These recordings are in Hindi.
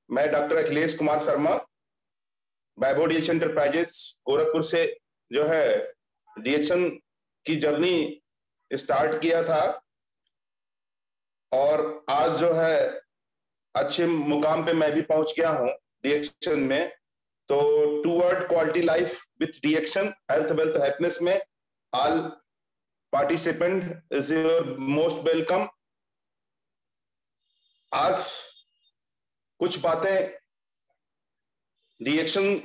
मैं डॉक्टर अखिलेश कुमार शर्मा, वैभव डीएक्शन एंटरप्राइजेस गोरखपुर से जो है डीएक्शन की जर्नी स्टार्ट किया था और आज जो है अच्छे मुकाम पे मैं भी पहुंच गया हूं डीएक्शन में। तो टूवर्ड क्वालिटी लाइफ विथ डीएक्शन हेल्थ वेल्थ हैप्पीनेस में all participant is your most welcome. आज कुछ बातें डीएक्शन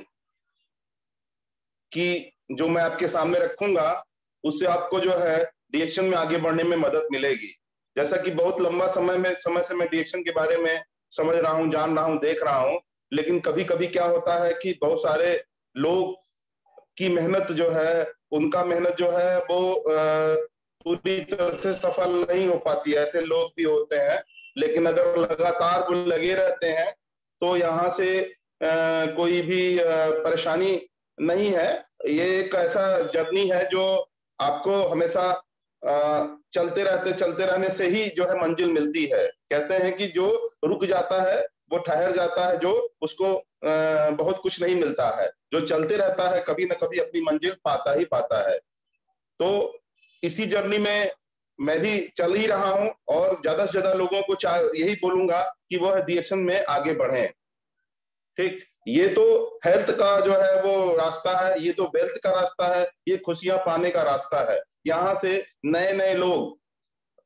की जो मैं आपके सामने रखूंगा, उससे आपको जो है डीएक्शन में आगे बढ़ने में मदद मिलेगी। जैसा कि बहुत लंबा समय से मैं डीएक्शन के बारे में समझ रहा हूं, जान रहा हूं, देख रहा हूं, लेकिन कभी कभी क्या होता है कि बहुत सारे लोग की मेहनत जो है, उनका मेहनत जो है वो पूरी तरह से सफल नहीं हो पाती। ऐसे लोग भी होते हैं, लेकिन अगर लगातार वो लगे रहते हैं तो यहाँ से कोई भी परेशानी नहीं है। ये एक ऐसा जर्नी है जो आपको हमेशा चलते रहने से ही जो है मंजिल मिलती है। कहते हैं कि जो रुक जाता है वो ठहर जाता है, जो उसको बहुत कुछ नहीं मिलता है। जो चलते रहता है कभी ना कभी अपनी मंजिल पाता ही पाता है। तो इसी जर्नी में मैं भी चल ही रहा हूं और ज्यादा से ज्यादा लोगों को यही बोलूंगा कि वह डीएक्शन में आगे बढ़ें। ठीक, ये तो हेल्थ का जो है वो रास्ता है, ये तो वेल्थ का रास्ता है, ये खुशियां पाने का रास्ता है। यहाँ से नए नए लोग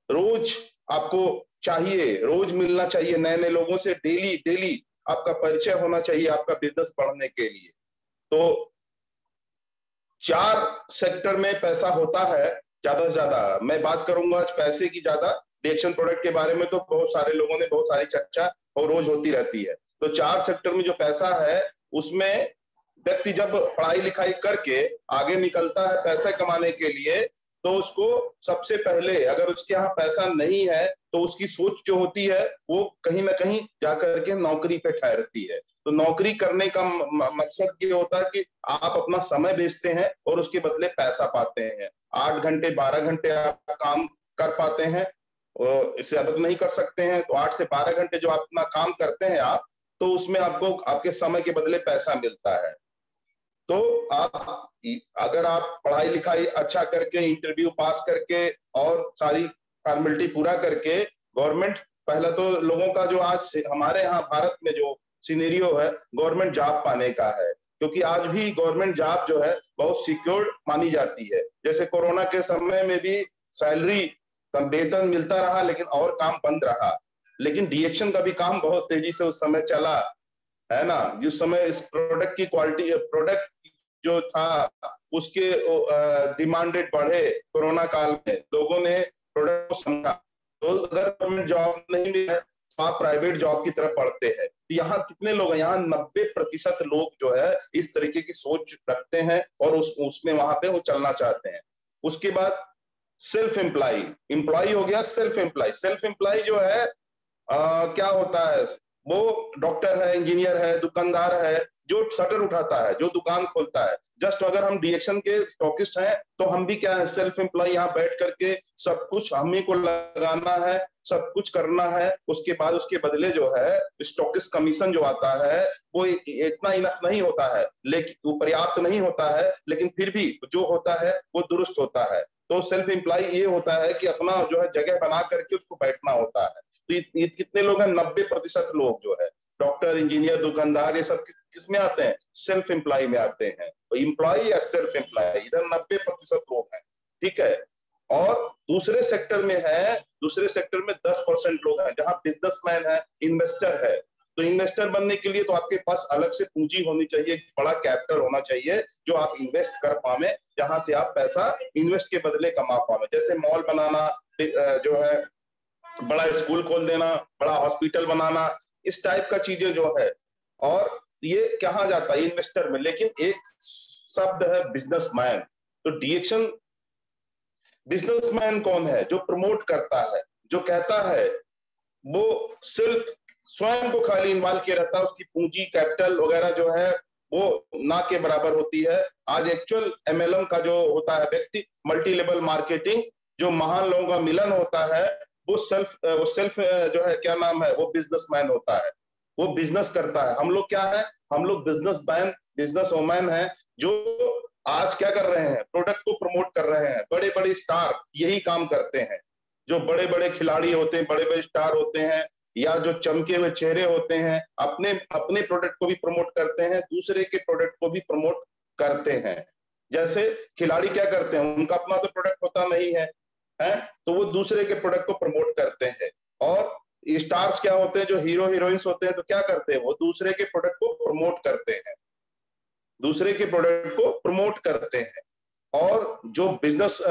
रोज आपको चाहिए, रोज मिलना चाहिए नए नए लोगों से। डेली डेली आपका परिचय होना चाहिए आपका बिजनेस बढ़ने के लिए। तो 4 सेक्टर में पैसा होता है ज्यादा से ज्यादा। मैं बात करूंगा आज पैसे की ज्यादा। डीएक्शन प्रोडक्ट के बारे में तो बहुत सारे लोगों ने बहुत सारी चर्चा और रोज होती रहती है। तो 4 सेक्टर में जो पैसा है, उसमें व्यक्ति जब पढ़ाई लिखाई करके आगे निकलता है पैसा कमाने के लिए, तो उसको सबसे पहले, अगर उसके यहाँ पैसा नहीं है तो उसकी सोच जो होती है वो कहीं ना कहीं जाकर के नौकरी पे ठहरती है। तो नौकरी करने का मकसद ये होता है कि आप अपना समय बेचते हैं और उसके बदले पैसा पाते हैं। 8 घंटे 12 घंटे आप काम कर पाते हैं, इससे अधिक नहीं कर सकते हैं। तो 8 से 12 घंटे जो आप अपना काम करते हैं आप, तो उसमें आपको आपके समय के बदले पैसा मिलता है। तो आप अगर आप पढ़ाई लिखाई अच्छा करके, इंटरव्यू पास करके और सारी फॉर्मेलिटी पूरा करके, गवर्नमेंट, पहला तो लोगों का जो आज हमारे यहाँ भारत में जो सिनेरियो है गवर्नमेंट जॉब पाने का है, क्योंकि आज भी गवर्नमेंट जॉब जो है बहुत सिक्योर मानी जाती है। जैसे कोरोना के समय में भी सैलरी, वेतन मिलता रहा, लेकिन और काम बंद रहा। लेकिन डीएक्शन का भी काम बहुत तेजी से उस समय चला, है ना। जिस समय इस प्रोडक्ट की क्वालिटी, प्रोडक्ट जो था उसके डिमांडेड बढ़े कोरोना काल में, लोगों ने प्रोडक्ट को समझा। तो अगर गवर्नमेंट जॉब नहीं मिले तो आप प्राइवेट जॉब की तरफ बढ़ते हैं। तो यहाँ कितने लोग हैं? यहाँ 90% लोग जो है इस तरीके की सोच रखते हैं और उसमें वहां पे वो चलना चाहते हैं। उसके बाद सेल्फ एम्प्लॉय, एम्प्लॉय हो गया, सेल्फ एम्प्लॉय। सेल्फ एम्प्लॉय जो है क्या होता है? वो डॉक्टर है, इंजीनियर है, दुकानदार है, जो शटर उठाता है, जो दुकान खोलता है। जस्ट अगर हम डीएक्शन के स्टॉकिस्ट हैं तो हम भी क्या है, सेल्फ एम्प्लॉय। यहाँ बैठ करके सब कुछ हम ही को लगाना है, सब कुछ करना है। उसके बाद उसके बदले जो है स्टॉकिस्ट कमीशन जो आता है वो इतना इनफ नहीं होता है, लेकिन वो पर्याप्त नहीं होता है, लेकिन फिर भी जो होता है वो दुरुस्त होता है। तो सेल्फ एम्प्लॉय ये होता है कि अपना जो है जगह बना करके उसको बैठना होता है। तो ये कितने लोग हैं? 90% लोग जो है डॉक्टर, इंजीनियर, दुकानदार, ये सब किसमें आते हैं? सेल्फ एम्प्लॉय में आते हैं। तो एम्प्लॉय या सेल्फ एम्प्लॉय, इधर 90% लोग हैं। ठीक है। और दूसरे सेक्टर में है, दूसरे सेक्टर में 10% लोग हैं जहां बिजनेसमैन है, इन्वेस्टर है। तो इन्वेस्टर बनने के लिए तो आपके पास अलग से पूंजी होनी चाहिए, बड़ा कैपिटल होना चाहिए जो आप इन्वेस्ट कर पावे, जहां से आप पैसा इन्वेस्ट के बदले कमा पावे। जैसे मॉल बनाना, जो है बड़ा स्कूल खोल देना, बड़ा हॉस्पिटल बनाना, इस टाइप का चीजें जो है। और ये कहाँ जाता है? इन्वेस्टर में। लेकिन एक शब्द है बिजनेसमैन। तो डीएक्शन बिजनेसमैन कौन है? जो प्रमोट करता है, जो कहता है, वो सिर्फ स्वयं को खाली इन्वॉल्व किया रहता है। उसकी पूंजी, कैपिटल वगैरह जो है वो ना के बराबर होती है। आज एक्चुअल एमएलएम का जो होता है व्यक्ति, मल्टी लेवल मार्केटिंग, जो महान लोगों का मिलन होता है, वो सेल्फ जो है क्या नाम है, वो बिजनेसमैन होता है। वो बिजनेस करता है। हम लोग क्या है, हम लोग बिजनेस वोमैन है, जो आज क्या कर रहे हैं, प्रोडक्ट को प्रमोट कर रहे हैं। बड़े बड़े स्टार यही काम करते हैं, जो बड़े बड़े खिलाड़ी होते हैं, बड़े बड़े स्टार होते हैं, या जो चमके हुए चेहरे होते हैं, अपने अपने प्रोडक्ट को भी प्रमोट करते हैं, दूसरे के प्रोडक्ट को भी प्रमोट करते हैं। जैसे खिलाड़ी क्या करते हैं, उनका अपना तो प्रोडक्ट होता नहीं है, तो वो दूसरे के प्रोडक्ट को प्रमोट करते हैं। और स्टार्स क्या होते हैं, जो हीरो हीरोइंस होते हैं, तो क्या करते हैं, वो दूसरे के प्रोडक्ट को प्रमोट करते हैं, दूसरे के प्रोडक्ट को प्रमोट करते हैं। और जो बिजनेस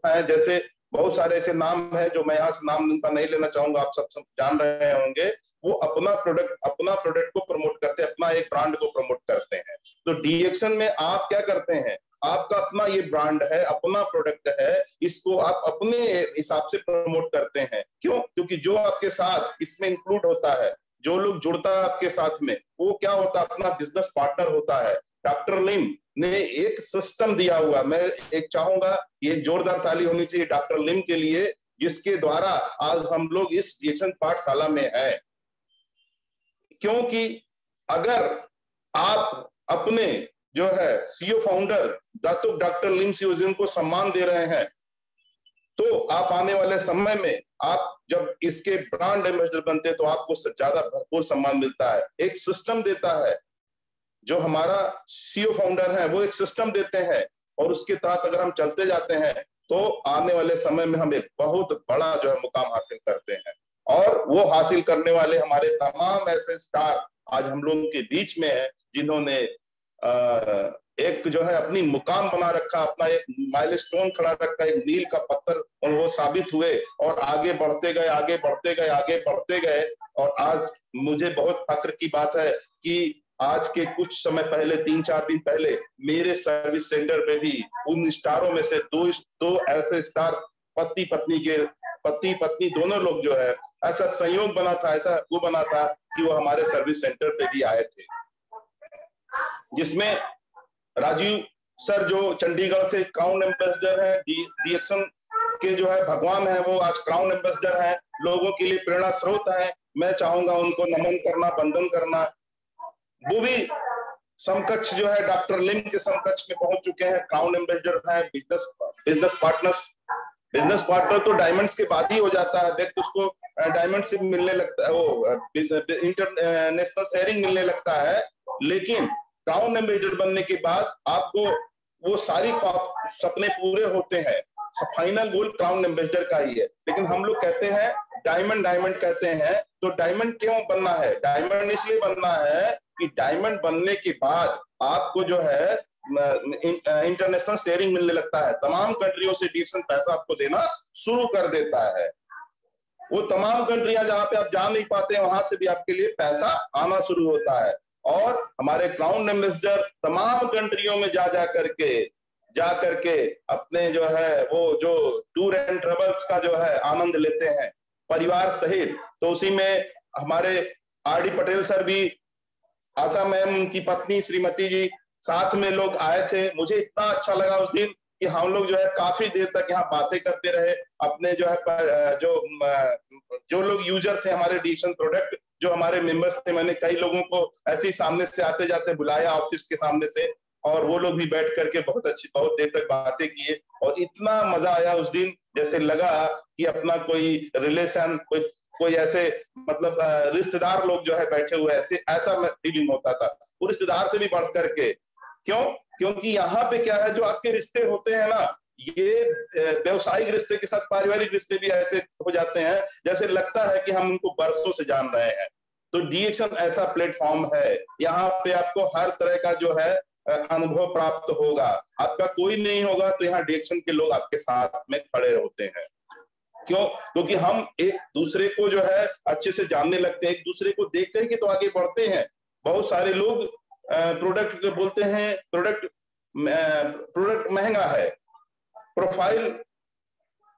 है, जैसे बहुत सारे ऐसे नाम है जो मैं यहाँ से नाम उनका नहीं लेना चाहूंगा, आप सब जान रहे होंगे, वो अपना प्रोडक्ट को प्रमोट करते हैं, अपना एक ब्रांड को प्रमोट करते हैं। तो डीएक्शन में आप क्या करते हैं, आपका अपना ये ब्रांड है, अपना प्रोडक्ट है, इसको आप अपने हिसाब से प्रमोट करते हैं। क्यों? क्योंकि जो आपके साथ इसमें इंक्लूड होता है, जो लोग जुड़ता है आपके साथ में, वो क्या होता है, अपना बिजनेस पार्टनर होता है। डॉक्टर लिम ने एक सिस्टम दिया हुआ, मैं एक चाहूंगा, ये जोरदार ताली होनी चाहिए डॉक्टर लिम के लिए, जिसके द्वारा आज हम लोग इस डीएक्शन पाठशाला में है। क्योंकि अगर आप अपने जो है सीईओ फाउंडर डॉक्टर लिम सियोजिन को सम्मान दे रहे हैं, तो आप आने वाले समय में आप जब इसके ब्रांड एम्बेसडर बनते हैं, तो आपको ज्यादा भरपूर सम्मान मिलता है। एक सिस्टम देता है, जो हमारा सीईओ फाउंडर है वो एक सिस्टम देते हैं, और उसके तहत अगर हम चलते जाते हैं, तो आने वाले समय में हम एक बहुत बड़ा जो है मुकाम हासिल करते हैं। और वो हासिल करने वाले हमारे तमाम ऐसे स्टार आज हम लोगों के बीच में है, जिन्होंने एक जो है अपनी मुकाम बना रखा, अपना एक माइलस्टोन खड़ा रखा, एक मील का पत्थर, और वो साबित हुए, और आगे बढ़ते गए, आगे बढ़ते गए, आगे बढ़ते गए। और आज मुझे बहुत फक्र की बात है कि आज के कुछ समय पहले, 3-4 दिन पहले, मेरे सर्विस सेंटर पे भी उन स्टारों में से दो ऐसे स्टार, पति पत्नी दोनों लोग जो है, ऐसा संयोग बना था, ऐसा वो बना था कि वो हमारे सर्विस सेंटर पे भी आए थे, जिसमें राजीव सर जो चंडीगढ़ से क्राउन एम्बेसडर है, डीएक्शन के जो है भगवान है, वो आज क्राउन एम्बेसडर है, लोगों के लिए प्रेरणा स्रोत है। मैं चाहूंगा उनको नमन करना, वंदन करना। वो भी समकक्ष जो है डॉक्टर लिम के समकक्ष में पहुंच चुके हैं, क्राउन एम्बेसडर है, बिजनेस पार्टनर तो डायमंड्स के बाद ही हो जाता है, व्यक्ति उसको डायमंड से मिलने लगता है, वो इंटरनेशनल शेयरिंग मिलने लगता है। लेकिन क्राउन एम्बेसडर बनने के बाद आपको वो सारी सपने पूरे होते हैं, फाइनल गोल क्राउन एम्बेसडर का ही है। लेकिन हम लोग कहते हैं डायमंड कहते हैं, तो डायमंड क्यों बनना है? डायमंड इसलिए बनना है कि डायमंड बनने के बाद आपको जो है इंटरनेशनल शेयरिंग मिलने लगता है, तमाम कंट्रियों से डीएक्शन पैसा आपको देना शुरू कर देता है। वो तमाम कंट्रियां जहां पे आप जा नहीं पाते हैं, वहां से भी आपके लिए पैसा आना शुरू होता है। और हमारे क्राउन एम्बेसडर तमाम कंट्रियों में जा करके अपने जो है वो जो टूर एंड ट्रेवल्स का जो है आनंद लेते हैं परिवार सहित। तो उसी में हमारे आरडी पटेल सर भी, आशा मैम, उनकी पत्नी श्रीमती जी, साथ में लोग आए थे। मुझे इतना अच्छा लगा उस दिन कि हम लोग जो है काफी देर तक यहाँ बातें करते रहे। अपने जो है जो लोग यूजर थे हमारे डीएक्शन प्रोडक्ट, जो हमारे मेंबर्स थे, मैंने कई लोगों को ऐसे ही सामने से आते जाते बुलाया ऑफिस के सामने से, और वो लोग भी बैठ करके बहुत देर तक बातें किए। और इतना मजा आया उस दिन, जैसे लगा कि अपना कोई रिलेशन, कोई ऐसे मतलब रिश्तेदार लोग जो है बैठे हुए, ऐसा फीलिंग होता था। वो रिश्तेदार से भी बढ़ करके, क्यों? क्योंकि यहाँ पे क्या है, जो आपके रिश्ते होते हैं ना, ये व्यवसायिक रिश्ते के साथ पारिवारिक रिश्ते भी ऐसे हो जाते हैं, जैसे लगता है कि हम उनको बरसों से जान रहे हैं। तो डीएक्शन ऐसा प्लेटफॉर्म है, यहाँ पे आपको हर तरह का जो है अनुभव प्राप्त होगा। आपका कोई नहीं होगा तो यहाँ डीएक्शन के लोग आपके साथ में खड़े होते हैं। क्यों? क्योंकि हम एक दूसरे को जो है अच्छे से जानने लगते हैं, एक दूसरे को देख करके तो आगे बढ़ते हैं। बहुत सारे लोग प्रोडक्ट बोलते हैं, प्रोडक्ट महंगा है, प्रोफाइल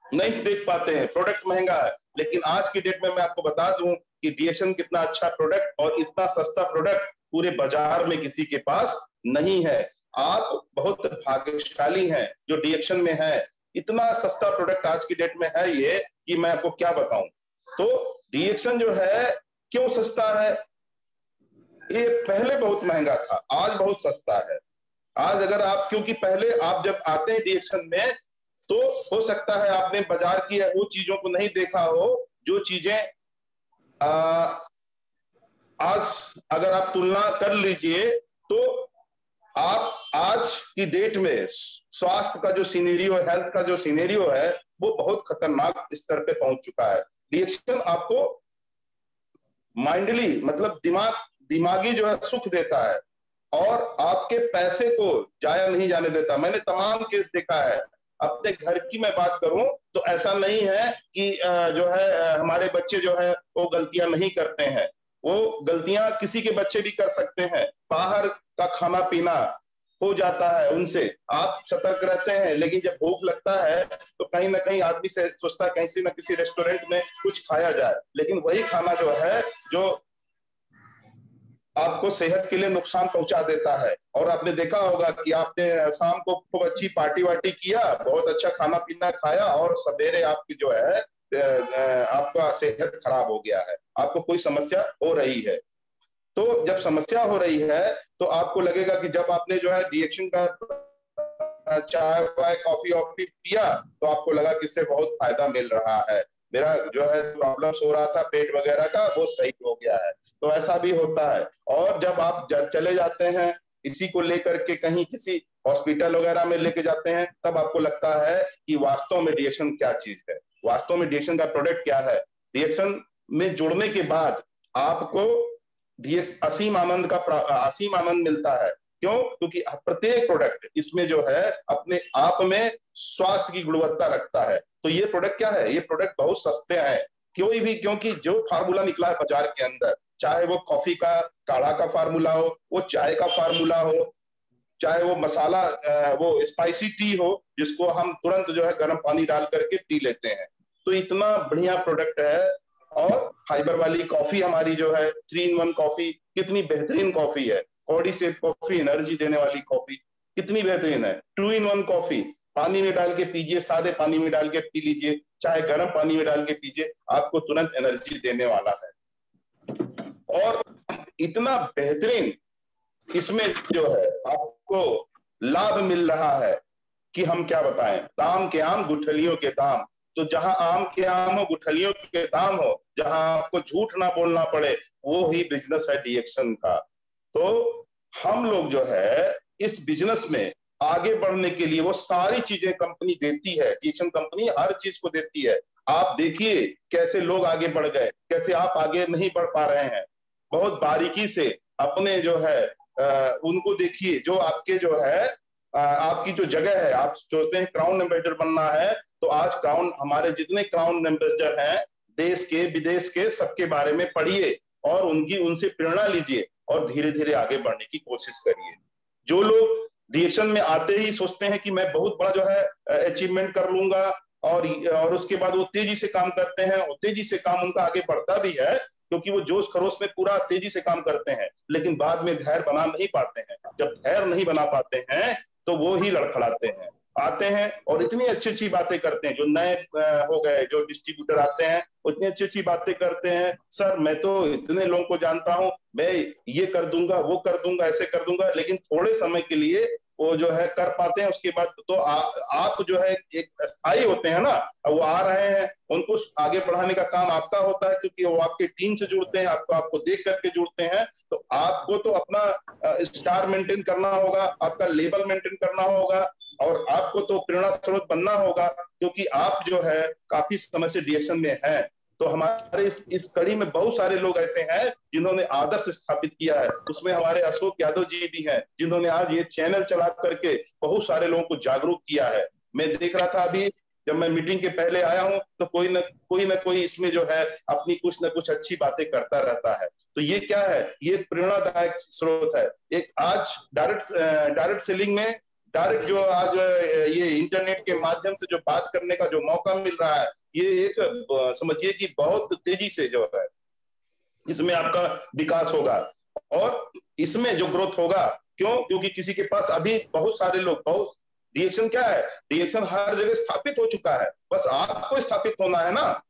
नहीं देख पाते हैं, प्रोडक्ट महंगा है। लेकिन आज की डेट में मैं आपको बता दूं कि डीएक्शन कितना अच्छा प्रोडक्ट और इतना सस्ता प्रोडक्ट पूरे बाजार में किसी के पास नहीं है। आप बहुत भाग्यशाली हैं जो डीएक्शन में है। इतना सस्ता प्रोडक्ट आज की डेट में है ये कि मैं आपको क्या बताऊं। तो डीएक्शन जो है क्यों सस्ता है? ये पहले बहुत महंगा था, आज बहुत सस्ता है। आज अगर आप, क्योंकि पहले आप जब आते हैं रिएक्शन में, तो हो सकता है आपने बाजार की वो चीजों को नहीं देखा हो जो चीजें आज अगर आप तुलना कर लीजिए तो आप आज की डेट में स्वास्थ्य का जो सिनेरियो, हेल्थ का जो सिनेरियो है, वो बहुत खतरनाक स्तर पे पहुंच चुका है। रिएक्शन आपको माइंडली, मतलब दिमागी जो है सुख देता है और आपके पैसे को जाया नहीं जाने देता। मैंने तमाम केस देखा है। अपने घर की मैं बात करूं तो ऐसा नहीं है कि जो है हमारे बच्चे जो है वो गलतियां नहीं करते हैं, वो गलतियां किसी के बच्चे भी कर सकते हैं। बाहर का खाना पीना हो जाता है उनसे, आप सतर्क रहते हैं, लेकिन जब भूख लगता है तो कहीं ना कहीं आदमी से सोचता है कहीं ना किसी रेस्टोरेंट में कुछ खाया जाए, लेकिन वही खाना जो है जो आपको सेहत के लिए नुकसान पहुंचा देता है। और आपने देखा होगा कि आपने शाम को खूब अच्छी पार्टी वार्टी किया, बहुत अच्छा खाना पीना खाया और सवेरे आपकी जो है आपका सेहत खराब हो गया है, आपको कोई समस्या हो रही है। तो जब समस्या हो रही है तो आपको लगेगा कि जब आपने जो है रिएक्शन का चाय वाय कॉफी वॉफी पिया तो आपको लगा कि इससे बहुत फायदा मिल रहा है, मेरा जो है प्रॉब्लम्स हो रहा था पेट वगैरह का वो सही हो गया है। तो ऐसा भी होता है। और जब आप चले जाते हैं इसी को लेकर के कहीं किसी हॉस्पिटल वगैरह में लेके जाते हैं, तब आपको लगता है कि वास्तव में रिएक्शन क्या चीज है, वास्तव में रिएक्शन का प्रोडक्ट क्या है। रिएक्शन में जुड़ने के बाद आपको असीम आनंद मिलता है। क्यों? क्योंकि प्रत्येक प्रोडक्ट इसमें जो है अपने आप में स्वास्थ्य की गुणवत्ता रखता है। तो ये प्रोडक्ट क्या है? ये प्रोडक्ट बहुत सस्ते हैं कोई भी, क्योंकि जो फार्मूला निकला है बाजार के अंदर, चाहे वो कॉफी का काढ़ा का फार्मूला हो, वो चाय का फार्मूला हो, चाहे वो मसाला वो स्पाइसी टी हो जिसको हम तुरंत जो है गर्म पानी डाल करके पी लेते हैं, तो इतना बढ़िया प्रोडक्ट है। और फाइबर वाली कॉफी हमारी जो है 3 in 1 कॉफी, कितनी बेहतरीन कॉफी है। बॉडी से कॉफी, एनर्जी देने वाली कॉफी कितनी बेहतरीन है। 2 in 1 कॉफी, पानी में डाल के पीजिए, सादे पानी में डाल के पी लीजिए, चाहे गर्म पानी में डाल के पीजिए, आपको तुरंत एनर्जी देने वाला है। और इतना बेहतरीन इसमें जो है आपको लाभ मिल रहा है कि हम क्या बताएं। दाम के आम गुठलियों के दाम, तो जहां आम के आम हो गुठलियों के दाम हो, जहां आपको झूठ ना बोलना पड़े, वो ही बिजनेस है रिएक्शन का। तो हम लोग जो है इस बिजनेस में आगे बढ़ने के लिए वो सारी चीजें कंपनी देती है, रिएक्शन कंपनी हर चीज को देती है। आप देखिए कैसे लोग आगे बढ़ गए, कैसे आप आगे नहीं बढ़ पा रहे हैं। बहुत बारीकी से अपने जो है उनको देखिए, जो आपके जो है आपकी जो जगह है, आप सोचते हैं क्राउन एम्बेसडर बनना है, तो आज क्राउन, हमारे जितने क्राउन एम्बेसडर हैं देश के विदेश के, सबके बारे में पढ़िए और उनसे प्रेरणा लीजिए और धीरे धीरे आगे बढ़ने की कोशिश करिए। जो लोग रिएक्शन में आते ही सोचते हैं कि मैं बहुत बड़ा जो है अचीवमेंट कर लूंगा और उसके बाद वो तेजी से काम करते हैं, और तेजी से काम उनका आगे बढ़ता भी है क्योंकि वो जोश खरोश में पूरा तेजी से काम करते हैं, लेकिन बाद में धैर्य बना नहीं पाते हैं। जब धैर्य नहीं बना पाते हैं तो वो ही लड़खड़ाते हैं, आते हैं और इतनी अच्छी अच्छी बातें करते हैं। जो नए हो गए, जो डिस्ट्रीब्यूटर आते हैं, उतनी अच्छी अच्छी बातें करते हैं, सर मैं तो इतने लोगों को जानता हूं, मैं ये कर दूंगा, वो कर दूंगा, ऐसे कर दूंगा, लेकिन थोड़े समय के लिए वो जो है कर पाते हैं, उसके बाद तो आप जो है एक स्थायी होते हैं ना, वो आ रहे हैं, उनको आगे बढ़ाने का काम आपका होता है, क्योंकि वो आपके टीम से जुड़ते हैं, आपको देख करके जुड़ते हैं। तो आपको तो अपना स्टार मेंटेन करना होगा, आपका लेवल मेंटेन करना होगा, और आपको तो प्रेरणा स्रोत बनना होगा, क्योंकि आप जो है काफी समय से रिएक्शन में हैं। तो हमारे इस कड़ी में बहुत सारे लोग ऐसे हैं जिन्होंने आदर्श स्थापित किया है। उसमें हमारे अशोक यादव जी भी हैं, जिन्होंने आज ये चैनल चला करके बहुत सारे लोगों को जागरूक किया है। मैं देख रहा था अभी जब मैं मीटिंग के पहले आया हूं, तो कोई ना कोई इसमें जो है अपनी कुछ ना कुछ अच्छी बातें करता रहता है। तो ये क्या है? ये प्रेरणादायक स्रोत है। एक आज डायरेक्ट सेलिंग में, डायरेक्ट जो आज ये इंटरनेट के माध्यम से जो बात करने का जो मौका मिल रहा है, ये एक समझिए कि बहुत तेजी से जो है इसमें आपका विकास होगा और इसमें जो ग्रोथ होगा। क्यों? क्योंकि किसी के पास अभी बहुत सारे लोग, बहुत रिएक्शन क्या है, रिएक्शन हर जगह स्थापित हो चुका है, बस आपको स्थापित होना है ना।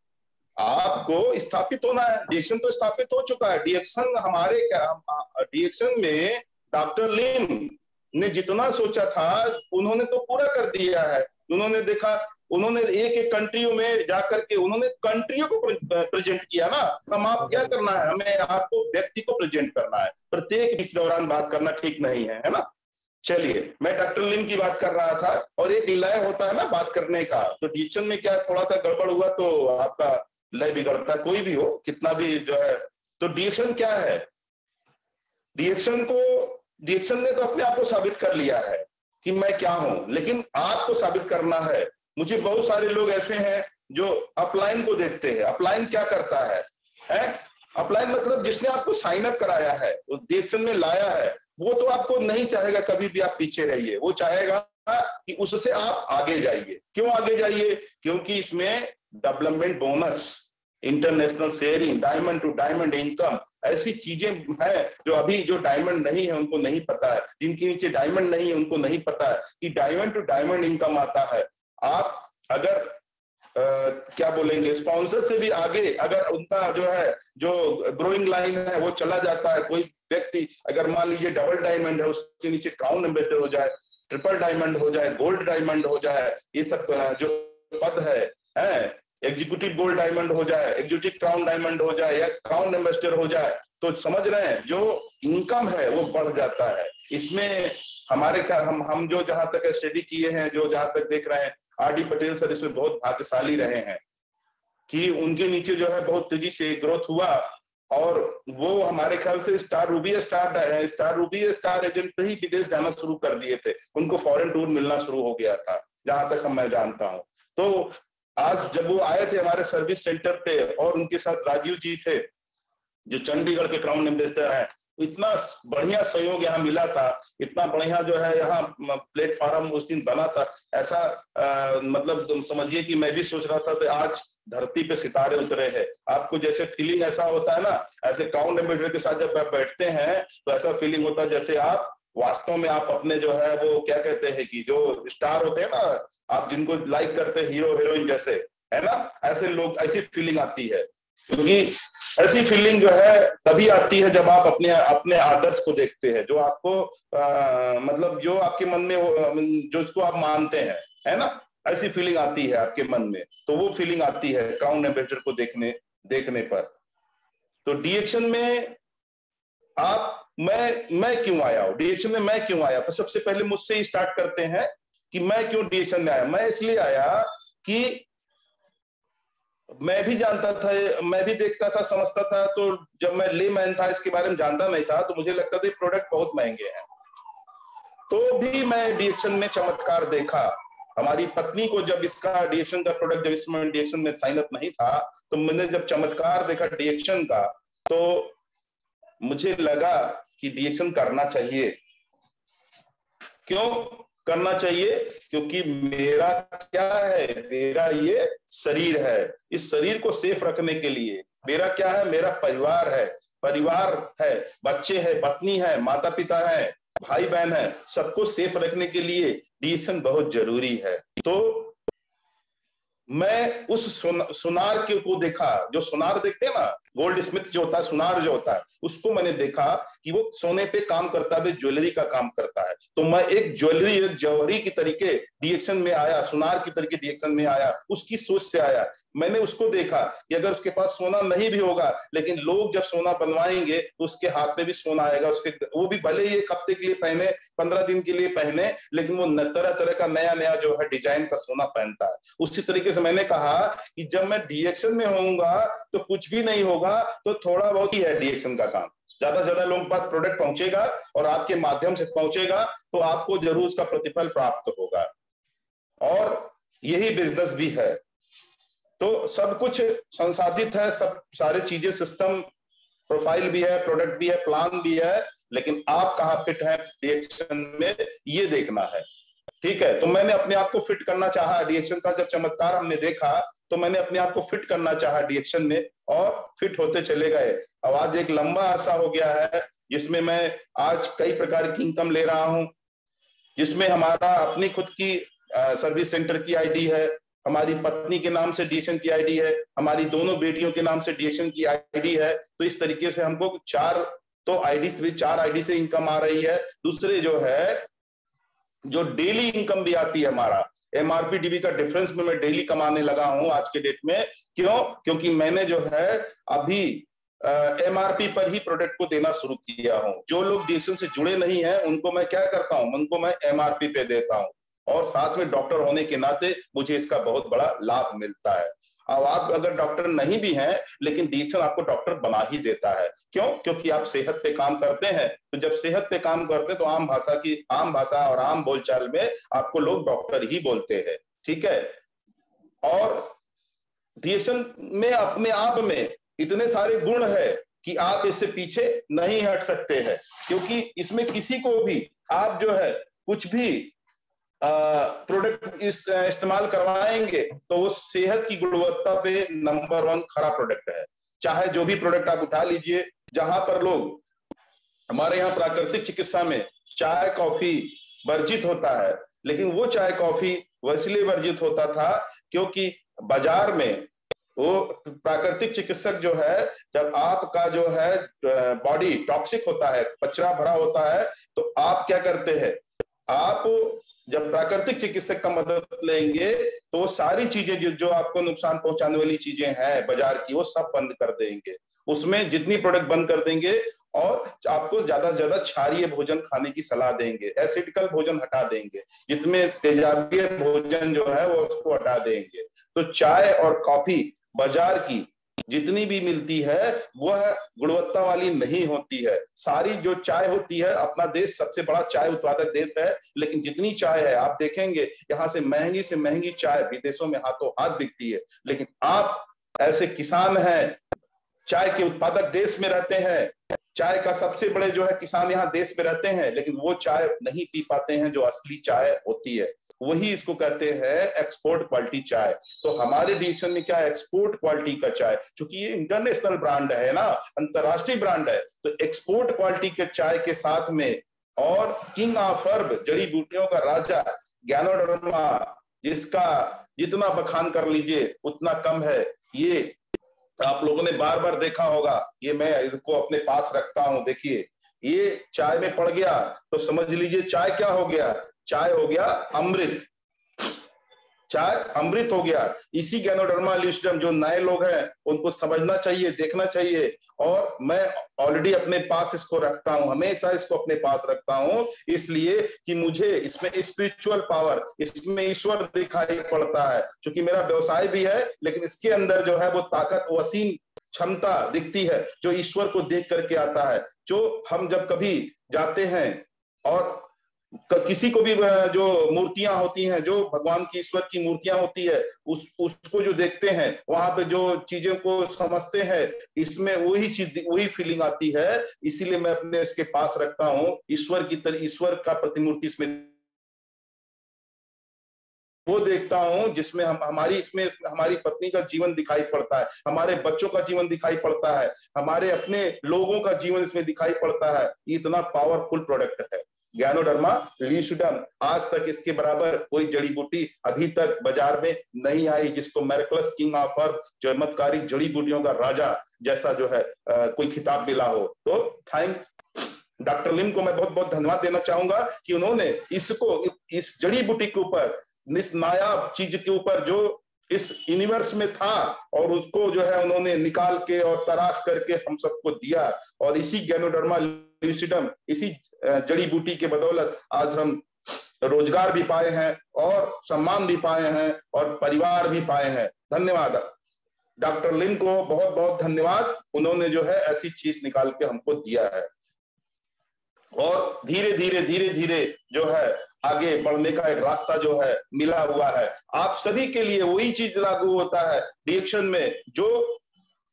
आपको स्थापित होना है। डीएक्शन तो स्थापित हो चुका है। डीएक्शन हमारे क्या, डीएक्शन में डॉक्टर लिम ने जितना सोचा था उन्होंने तो पूरा कर दिया है। उन्होंने देखा, उन्होंने एक एक कंट्रियों में जाकर के उन्होंने कंट्रियों को प्रेजेंट किया ना। हम आप क्या करना है, हमें आपको व्यक्ति को प्रेजेंट करना है। प्रत्येक बीच दौरान बात करना ठीक नहीं है, है ना। चलिए, मैं डॉक्टर लिम की बात कर रहा था, और एक लय होता है ना बात करने का। तो डीएक्शन में क्या थोड़ा सा गड़बड़ हुआ तो आपका लय बिगड़ता है, कोई भी हो, कितना भी जो है। तो डीएक्शन क्या है, डीएक्शन ने तो अपने आप को साबित कर लिया है कि मैं क्या हूं, लेकिन आपको साबित करना है। मुझे बहुत सारे लोग ऐसे हैं जो अपलाइन को देखते हैं। अपलाइन क्या करता है? अपलाइन मतलब जिसने आपको साइन अप कराया है, उस डीएक्शन में लाया है, वो तो आपको नहीं चाहेगा कभी भी आप पीछे रहिए। वो चाहेगा कि उससे आप आगे जाइए। क्यों आगे जाइए? क्योंकि इसमें development bonus, international sharing, diamond to diamond income, ऐसी चीजें हैं जो अभी जो डायमंड नहीं है उनको नहीं पता है। जिनके नीचे डायमंड नहीं है उनको नहीं पता है कि डायमंड टू डायमंड इनकम आता है। आप अगर क्या बोलेंगे, स्पॉन्सर से भी आगे अगर उनका जो है, जो ग्रोइंग लाइन है वो चला जाता है। कोई व्यक्ति अगर मान लीजिए डबल डायमंड है, उसके नीचे क्राउन एम्बेसडर हो जाए, ट्रिपल डायमंड हो जाए, गोल्ड डायमंड हो जाए, ये सब जो पद है, एग्जीक्यूटिव गोल्ड डायमंड हो जाए, एग्जीक्यूटिव क्राउन डायमंड हो जाए, या क्राउन एम्बेसडर हो जाए, तो समझ रहे हैं जो इनकम है वो बढ़ जाता है। इसमें हमारे क्या, हम जो जहां तक स्टडी किए हैं, जो जहां तक देख रहे हैं, आर.डी. पटेल सर इसमें बहुत भाग्यशाली रहे हैं कि उनके नीचे जो है बहुत तेजी से ग्रोथ हुआ। और वो हमारे ख्याल से स्टार रूबी स्टार एजेंट ही विदेश जाना शुरू कर दिए थे। उनको फॉरेन टूर मिलना शुरू हो गया था, जहां तक मैं जानता हूं। तो आज जब वो आए थे हमारे सर्विस सेंटर पे, और उनके साथ राजीव जी थे जो चंडीगढ़ के क्राउन एम्बेसडर हैं, इतना बढ़िया सहयोग यहाँ मिला था, इतना बढ़िया जो है यहाँ प्लेटफॉर्म उस दिन बना था। ऐसा मतलब तुम समझिए कि मैं भी सोच रहा था कि आज धरती पे सितारे उतरे हैं। आपको जैसे फीलिंग ऐसा होता है ना, ऐसे क्राउन एम्बेसडर के साथ जब आप बैठते हैं तो ऐसा फीलिंग होता है जैसे आप वास्तव में आप अपने जो है वो क्या कहते हैं कि जो स्टार होते हैं ना, आप जिनको लाइक करते हैं, हीरो हीरोइन जैसे, है ना, ऐसे लोग, ऐसी फीलिंग आती है। क्योंकि ऐसी फीलिंग जो है तभी आती है जब आप अपने अपने आदर्श को देखते हैं, जो आपको मतलब जो आपके मन में जो इसको आप मानते हैं, है ना, ऐसी फीलिंग आती है आपके मन में। तो वो फीलिंग आती है क्राउन एम्बेसडर को देखने पर। तो डीएक्शन में आप, मैं क्यों आया हूं डीएक्शन में, मैं क्यों आया? तो सबसे पहले मुझसे ही स्टार्ट करते हैं कि मैं क्यों डीएक्शन में आया। मैं इसलिए आया कि मैं भी जानता था, मैं भी देखता था, समझता था। तो जब मैं लेमैन था, इसके बारे में जानता नहीं था, तो मुझे लगता था प्रोडक्ट बहुत महंगे हैं। तो भी मैं डीएक्शन में चमत्कार देखा। हमारी पत्नी को जब इसका डीएक्शन का प्रोडक्ट, जब इसमें डीएक्शन में साइन अप नहीं था, तो मैंने जब चमत्कार देखा डीएक्शन का, तो मुझे लगा कि डीएक्शन करना चाहिए। क्यों करना चाहिए? क्योंकि मेरा क्या है, मेरा ये शरीर है। इस शरीर को सेफ रखने के लिए मेरा क्या है, मेरा परिवार है, बच्चे हैं, पत्नी है, माता पिता है, भाई बहन है, सबको सेफ रखने के लिए डीएक्शन बहुत जरूरी है। तो मैं उस सुनार के को देखा, जो सुनार देखते हैं ना, गोल्ड स्मिथ जो होता है, सुनार जो होता है, उसको मैंने देखा कि वो सोने पे काम करता है, ज्वेलरी का काम करता है। तो मैं एक ज्वेलरी, एक जौहरी की तरीके डीएक्शन में आया, सुनार की तरीके डीएक्शन में आया, उसकी सोच से आया। मैंने उसको देखा कि अगर उसके पास सोना नहीं भी होगा, लेकिन लोग जब सोना बनवाएंगे तो उसके हाथ में भी सोना आएगा। उसके, वो भी भले ही एक हफ्ते के लिए पहने, 15 दिन के लिए पहने, लेकिन वो तरह तरह का नया नया जो है डिजाइन का सोना पहनता है। उसी तरीके से मैंने कहा कि जब मैं डीएक्शन में होऊंगा तो कुछ भी नहीं होगा, तो थोड़ा बहुत ही है डीएक्शन का काम। ज्यादा से ज्यादा लोगों के पास प्रोडक्ट पहुंचेगा और आपके माध्यम से पहुंचेगा, तो आपको जरूर उसका प्रतिफल प्राप्त होगा। और यही बिजनेस भी है। तो सब कुछ संसाधित है, सब सारी चीजें, सिस्टम, प्रोफाइल भी है, प्रोडक्ट भी है, प्लान भी है, लेकिन आप कहाँ फिट हैं डीएक्शन में, ये देखना है। ठीक है, तो मैंने अपने आप को फिट करना चाहा डीएक्शन का। जब चमत्कार हमने देखा तो मैंने अपने आप को फिट करना चाहा डीएक्शन में, और फिट होते चले गए। अब आज एक लंबा अरसा हो गया है जिसमें मैं आज कई प्रकार की इनकम ले रहा हूं, जिसमें हमारा अपनी खुद की सर्विस सेंटर की आईडी है, हमारी पत्नी के नाम से डीएक्शन की आईडी है, हमारी दोनों बेटियों के नाम से डीएक्शन की आईडी है। तो इस तरीके से हमको चार आईडी से इनकम आ रही है। दूसरे जो है, जो डेली इनकम भी आती है, हमारा एमआरपी डीबी का डिफरेंस में मैं डेली कमाने लगा हूं आज के डेट में। क्यों? क्योंकि मैंने जो है अभी एमआरपी पर ही प्रोडक्ट को देना शुरू किया हूं। जो लोग डीएक्शन से जुड़े नहीं हैं उनको मैं क्या करता हूं, उनको मैं एमआरपी पे देता हूं, और साथ में डॉक्टर होने के नाते मुझे इसका बहुत बड़ा लाभ मिलता है। अब आप अगर डॉक्टर नहीं भी हैं, लेकिन डीएक्शन आपको डॉक्टर बना ही देता है। क्यों? क्योंकि आप सेहत पे काम करते हैं। तो जब सेहत पे काम करते हैं तो आम भाषा और आम बोलचाल में आपको लोग डॉक्टर ही बोलते हैं। ठीक है। और डीएक्शन में अपने आप में इतने सारे गुण है कि आप इससे पीछे नहीं हट सकते हैं, क्योंकि इसमें किसी को भी आप जो है कुछ भी प्रोडक्ट इस्तेमाल करवाएंगे तो वो सेहत की गुणवत्ता पे नंबर 1 खरा प्रोडक्ट है। चाहे जो भी प्रोडक्ट आप उठा लीजिए, जहां पर लोग, हमारे यहाँ प्राकृतिक चिकित्सा में चाय कॉफी वर्जित होता है, लेकिन वो चाय कॉफी इसलिए वर्जित होता था क्योंकि बाजार में वो प्राकृतिक चिकित्सक जो है, जब आपका जो है बॉडी टॉक्सिक होता है, कचरा भरा होता है, तो आप क्या करते हैं, आप जब प्राकृतिक चिकित्सक का मदद लेंगे तो वो सारी चीजें जो आपको नुकसान पहुंचाने वाली चीजें हैं बाजार की, वो सब बंद कर देंगे। उसमें जितनी प्रोडक्ट बंद कर देंगे और आपको ज्यादा से ज्यादा क्षारीय भोजन खाने की सलाह देंगे, एसिडिकल भोजन हटा देंगे, जितने तेजाबीय भोजन जो है वो उसको हटा देंगे। तो चाय और कॉफी बाजार की जितनी भी मिलती है वह गुणवत्ता वाली नहीं होती है। सारी जो चाय होती है, अपना देश सबसे बड़ा चाय उत्पादक देश है, लेकिन जितनी चाय है आप देखेंगे यहाँ से महंगी चाय विदेशों में हाथों हाथ बिकती है। लेकिन आप ऐसे किसान हैं, चाय के उत्पादक देश में रहते हैं, चाय का सबसे बड़े जो है किसान यहाँ देश में रहते हैं, लेकिन वो चाय नहीं पी पाते हैं जो असली चाय होती है। वही इसको कहते हैं एक्सपोर्ट क्वालिटी चाय। तो हमारे डीएक्शन में क्या है, एक्सपोर्ट क्वालिटी का चाय, क्योंकि ये इंटरनेशनल ब्रांड है ना, अंतरराष्ट्रीय ब्रांड है, तो एक्सपोर्ट क्वालिटी के चाय के साथ में, और किंग ऑफ हर्ब, जड़ी बूटियों का राजा गैनोडर्मा, जिसका जितना बखान कर लीजिए उतना कम है। ये आप लोगों ने बार बार देखा होगा, ये मैं इसको अपने पास रखता हूं, देखिए ये चाय में पड़ गया तो समझ लीजिए चाय क्या हो गया, चाय हो गया अमृत, चाय अमृत हो गया। इसी गैनोडर्मा ल्यूसिडम जो नए लोग हैं उनको समझना चाहिए, देखना चाहिए, और मैं ऑलरेडी अपने पास इसको रखता हूं, हमेशा इसको अपने पास रखता हूं, इसलिए कि मुझे इसमें स्पिरिचुअल पावर, इसमें ईश्वर दिखाई पड़ता है। क्योंकि मेरा व्यवसाय भी है, लेकिन इसके अंदर जो है वो ताकत, वो असीम क्षमता दिखती है जो ईश्वर को देख करके आता है। जो हम जब कभी जाते हैं और किसी को भी जो मूर्तियां होती हैं, जो भगवान की, ईश्वर की मूर्तियां होती है, उसको जो देखते हैं, वहां पे जो चीजों को समझते हैं, इसमें वही चीज, वही फीलिंग आती है। इसीलिए मैं अपने इसके पास रखता हूं, ईश्वर की तरह, ईश्वर का प्रतिमूर्ति इसमें वो देखता हूं जिसमें इसमें हमारी पत्नी का जीवन दिखाई पड़ता है, हमारे बच्चों का जीवन दिखाई पड़ता है, हमारे अपने लोगों का जीवन इसमें दिखाई पड़ता है। इतना पावरफुल प्रोडक्ट है गैनोडर्मा ल्यूसिडम। आज तक इसके बराबर कोई जड़ी बूटी अभी तक बाजार में नहीं आई जिसको मेरेक्लस किंग ऑफ हर्ब, चमत्कारिक जड़ी बूटियों का राजा जैसा जो है कोई खिताब मिला हो। तो थैंक डॉक्टर लिम को मैं बहुत बहुत धन्यवाद देना चाहूंगा कि उन्होंने इसको, इस जड़ी बूटी के ऊपर, इस नायाब चीज के ऊपर जो इस यूनिवर्स में था, और उसको जो है उन्होंने निकाल के और तराश करके हम सबको दिया। और इसी गैनोडर्मा ल्यूसिडम, इसी जड़ी बूटी के बदौलत आज हम रोजगार भी पाए हैं और सम्मान भी पाए हैं और परिवार भी पाए हैं। धन्यवाद डॉक्टर लिम को, बहुत बहुत धन्यवाद, उन्होंने जो है ऐसी चीज निकाल के हमको दिया है। और धीरे धीरे जो है आगे बढ़ने का एक रास्ता जो है मिला हुआ है। आप सभी के लिए वही चीज लागू होता है डीएक्शन में, जो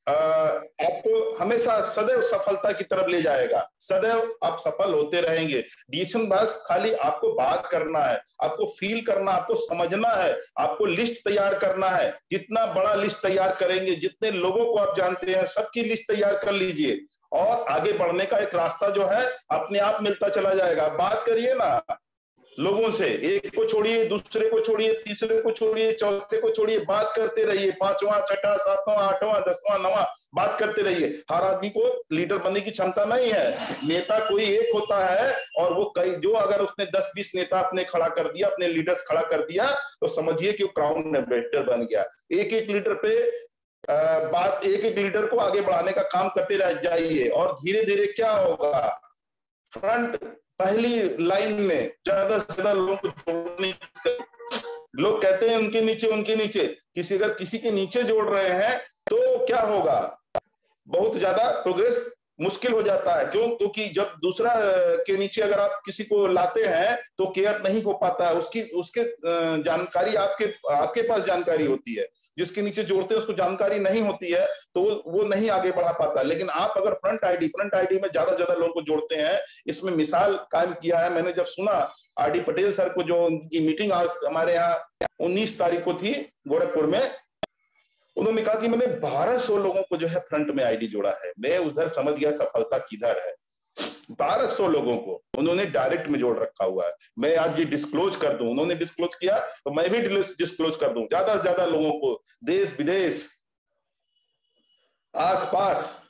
आपको हमेशा सदैव सफलता की तरफ ले जाएगा। सदैव आप सफल होते रहेंगे। डीएक्शन बस खाली आपको बात करना है, आपको फील करना, आपको समझना है, आपको लिस्ट तैयार करना है। जितना बड़ा लिस्ट तैयार करेंगे, जितने लोगों को आप जानते हैं सबकी लिस्ट तैयार कर लीजिए, और आगे बढ़ने का एक रास्ता जो है अपने आप मिलता चला जाएगा। बात करिए ना, लोगों से, एक को छोड़िए, दूसरे को छोड़िए, तीसरे को छोड़िए, चौथे को छोड़िए, बात करते रहिए, पांचवा, छठा, सातवां, आठवां, 10वां, 9वां, बात करते रहिए। हर आदमी को लीडर बनने की क्षमता नहीं है। नेता कोई एक होता है, और वो कई, जो अगर उसने 10-20 नेता अपने खड़ा कर दिया, अपने लीडर्स खड़ा कर दिया, तो समझिए कि वो क्राउन एम्बेसडर बन गया। एक एक लीडर पे बात, एक एक लीडर को आगे बढ़ाने का काम करते रह जाइए, और धीरे धीरे क्या होगा, फ्रंट, पहली लाइन में ज्यादा से ज्यादा लोगों को जोड़ने, लोग कहते हैं उनके नीचे, उनके नीचे, अगर किसी के नीचे जोड़ रहे हैं तो क्या होगा, बहुत ज्यादा प्रोग्रेस मुश्किल हो जाता है। क्यों? क्योंकि जब दूसरा के नीचे अगर आप किसी को लाते हैं तो केयर नहीं हो पाता है, उसके जानकारी आपके आपके पास जानकारी होती है, जिसके नीचे जोड़ते हैं उसको जानकारी नहीं होती है, तो वो नहीं आगे बढ़ा पाता। लेकिन आप अगर फ्रंट आईडी में ज्यादा से ज्यादा लोगों को जोड़ते हैं, इसमें मिसाल कायम किया है मैंने। जब सुना आर.डी. पटेल सर को, जो उनकी मीटिंग आज हमारे यहाँ 19 तारीख को थी गोरखपुर में, उन्होंने कहा कि मैंने 1200 लोगों को जो है फ्रंट में आईडी जोड़ा है। मैं उधर समझ गया सफलता किधर है। 1200 लोगों को उन्होंने डायरेक्ट में जोड़ रखा हुआ है। मैं आज ये डिस्क्लोज कर दूं, उन्होंने डिस्क्लोज किया तो मैं भी डिस्क्लोज कर दूं, ज्यादा से ज्यादा लोगों को, देश विदेश, आसपास,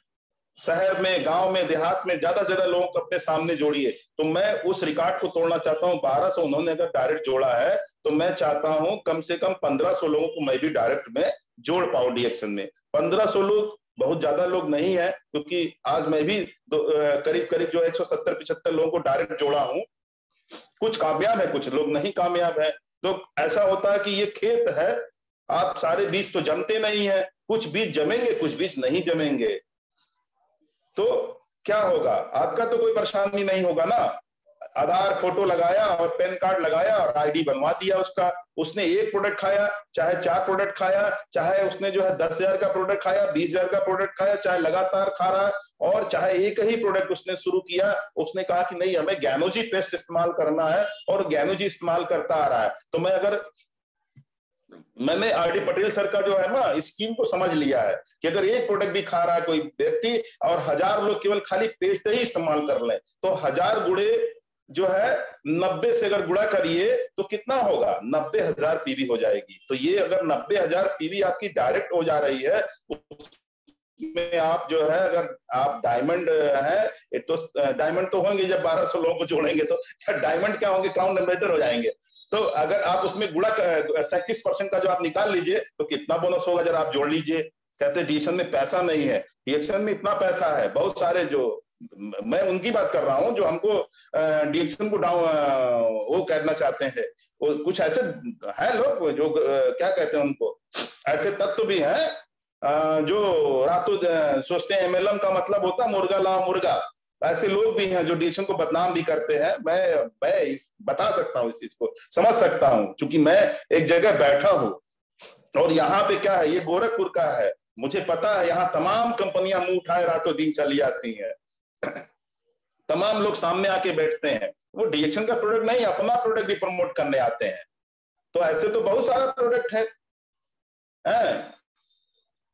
शहर में, गांव में, देहात में, ज्यादा से ज्यादा लोगों को अपने सामने जोड़िए। तो मैं उस रिकॉर्ड को तोड़ना चाहता हूं। 1200 उन्होंने अगर डायरेक्ट जोड़ा है, तो मैं चाहता हूं कम से कम 1500 लोगों को मैं भी डायरेक्ट में जोड़ पाऊं डीएक्शन में। 1500 लोग बहुत ज्यादा लोग नहीं है, क्योंकि आज मैं भी करीब करीब जो 170-75 लोगों को डायरेक्ट जोड़ा हूं। कुछ कामयाब है, कुछ लोग नहीं कामयाब है। तो ऐसा होता है कि ये खेत है, आप सारे बीज तो जमते नहीं है, कुछ बीज जमेंगे, कुछ बीज नहीं जमेंगे। तो क्या होगा, आपका तो कोई परेशानी नहीं होगा ना। आधार फोटो लगाया और पैन कार्ड लगाया और आईडी बनवा दिया उसका। उसने एक प्रोडक्ट खाया, चाहे 4 प्रोडक्ट खाया, चाहे उसने जो है 10,000 का प्रोडक्ट खाया, 20,000 का प्रोडक्ट खाया, चाहे लगातार खा रहा, और चाहे एक ही प्रोडक्ट उसने शुरू किया, उसने कहा कि नहीं हमें ज्ञानोजी पेस्ट इस्तेमाल करना है, और ज्ञानोजी इस्तेमाल करता आ रहा है। तो मैंने आर.डी. पटेल सर का जो है ना स्कीम को समझ लिया है कि अगर एक प्रोडक्ट भी खा रहा है कोई व्यक्ति, और 1000 लोग केवल खाली पेस्ट ही इस्तेमाल कर लें, तो 1000 गुणे जो है 90 से अगर गुणा करिए तो कितना होगा, 90,000 पीवी हो जाएगी। तो ये अगर 90,000 पीवी आपकी डायरेक्ट हो जा रही है, उसमें आप जो है, अगर आप डायमंड है तो डायमंड तो होंगे, जब 1200 लोगों को जोड़ेंगे तो डायमंड क्या होंगे, क्राउन एम्बेसडर हो जाएंगे। तो अगर आप उसमें गुणा 37% का जो आप निकाल लीजिए तो कितना बोनस होगा, जरा आप जोड़ लीजिए। कहते हैं डीएक्शन में पैसा नहीं है, डीएक्शन में इतना पैसा है। बहुत सारे, जो मैं उनकी बात कर रहा हूं जो हमको डीएक्शन को डाउन वो कहना चाहते हैं, वो कुछ ऐसे है लोग जो क्या कहते हैं उनको, ऐसे तत्व भी हैं जो रातों सोचते हैं एमएलएम का मतलब होता है मुर्गा लाओ मुर्गा। ऐसे लोग भी हैं जो डीएक्शन को बदनाम भी करते हैं। मैं बता सकता हूँ, इस चीज को समझ सकता हूँ, क्योंकि मैं एक जगह बैठा हूँ, और यहाँ पे क्या है, ये गोरखपुर का है, मुझे पता है यहाँ तमाम कंपनियां मुंह उठाए रातों दिन चली जाती हैं। तमाम लोग सामने आके बैठते हैं, वो डीएक्शन का प्रोडक्ट नहीं, अपना प्रोडक्ट भी प्रमोट करने आते हैं। तो ऐसे तो बहुत सारा प्रोडक्ट है,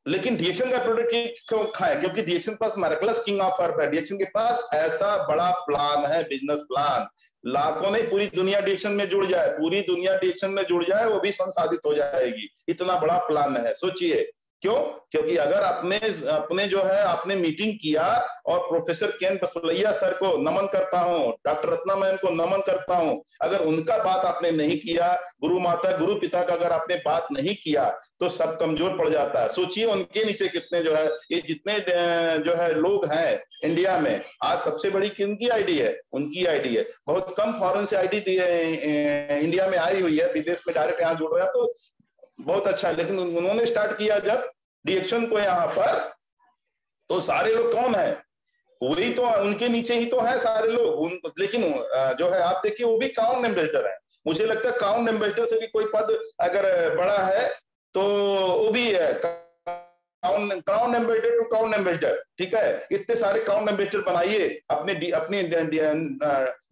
लेकिन डीएक्शन का प्रोडक्ट क्यों खाए, क्योंकि डीएक्शन के पास मेरेक्युलस किंग ऑफ अर्थ है। डीएक्शन के पास ऐसा बड़ा प्लान है, बिजनेस प्लान, लाखों नहीं पूरी दुनिया डीएक्शन में जुड़ जाए, पूरी दुनिया डीएक्शन में जुड़ जाए, वो भी संसाधित हो जाएगी। इतना बड़ा प्लान है, सोचिए। क्यों? क्योंकि अगर अपने जो है आपने मीटिंग किया, और प्रोफेसर केन बसवैया सर को नमन करता हूं, डॉक्टर रत्ना मैम को नमन करता हूं, अगर उनका बात आपने नहीं किया, गुरु माता गुरु पिता का अगर आपने बात नहीं किया, तो सब कमजोर पड़ जाता है। सोचिए उनके नीचे कितने जो है, ये जितने जो है लोग हैं इंडिया में, आज सबसे बड़ी किनकी आईडी है, उनकी आईडी है। बहुत कम फॉरेन से आईडी इंडिया में आई हुई है, विदेश में डायरेक्ट यहाँ जुड़ रहा है, तो बहुत अच्छा है। लेकिन उन्होंने स्टार्ट किया जब डीएक्शन को यहाँ पर, तो सारे लोग कौन है, वही तो उनके नीचे ही तो है सारे लोग। लेकिन जो है आप देखिए, वो भी क्राउन एम्बेसडर है। मुझे लगता है क्राउन एम्बेसडर से भी कोई पद अगर बड़ा है तो वो भी है, crown ambassador to crown ambassador. ठीक है, इतने सारे क्राउन एम्बेसडर बनाइए अपने